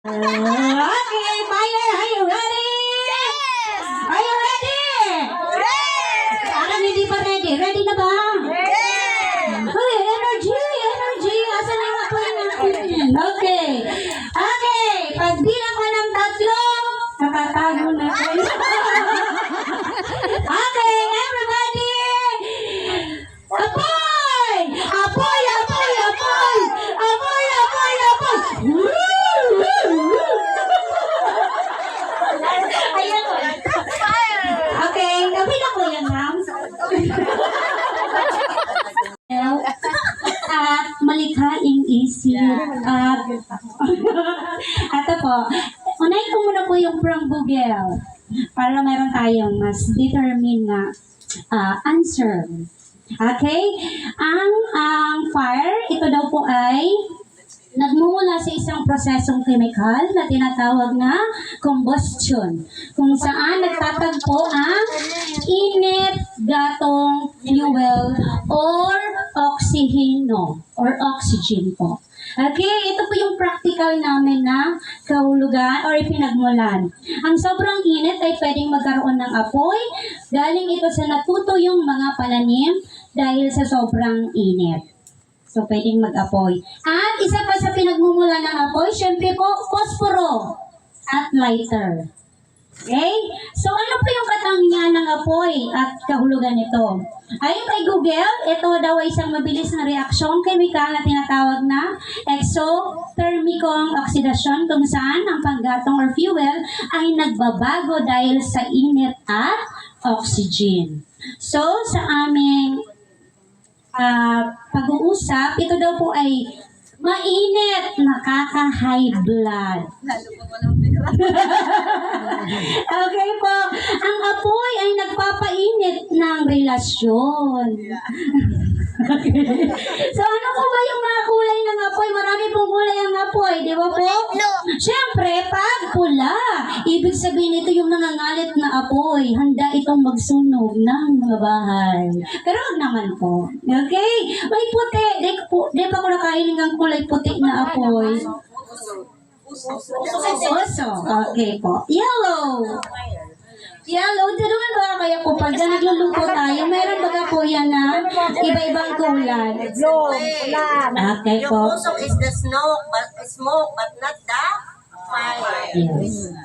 Okay, fire, are you ready? Yes! Are you ready? Yes! Parang hindi pa ready. Ready na ba? Yes! Uy, energy, energy. Asan na nga po yung natin? Okay. Okay, pag bilang ko ng tatlo, nakatago na kayo. Okay, everybody! Apoy! Apoy, apoy, apoy! Apoy, apoy, apoy! Ayan o. Okay, nabila ko yan, ma'am. At malikhaing isip. At po, unahin ko muna po yung from Google para meron tayong mas determined na answer. Okay? Ang fire, ito daw po ay nagmumula sa isang prosesong chemical na tinatawag na combustion, kung saan nagtatagpo ang init, gatong, fuel, or oksiheno, or oxygen po. Okay, ito po yung practical namin na kahulugan or pinagmulan. Ang sobrang init ay pwedeng magkaroon ng apoy, galing ito sa natutuyong mga pananim dahil sa sobrang init. So, pwedeng mag-apoy. At isa pa sa pinagmumula ng apoy, syempre po, posporo at lighter. Okay? So, ano po yung katangian ng apoy at kahulugan nito? Ayon kay Google, ito daw ay isang mabilis na reaksyong chemical na tinatawag na exothermicong oxidation, kung saan ang panggatong or fuel ay nagbabago dahil sa init at oxygen. So, sa aming pag-uusap, ito daw po ay mainit, nakaka-high blood. Okay po, ang apoy ay nagpapainit ng relasyon. Okay. So ano po ba yung mga kulay ng apoy? Marami pong kulay ang apoy, di ba po? Siyempre, pag pula, ibig sabihin ito yung nangangalit na apoy. Handa itong magsunog ng mga bahay. Pero wag naman po. Okay? May puti. Di pa ko nakahiling ang kulay puti na apoy. Oso. Okay po. Yellow. Yellow. Tulungan ko na kaya po pag nagluluto tayo, meron baga po yan na iba-ibang kulay. Okay Yung po. usok is the smoke but not the fire. Yes.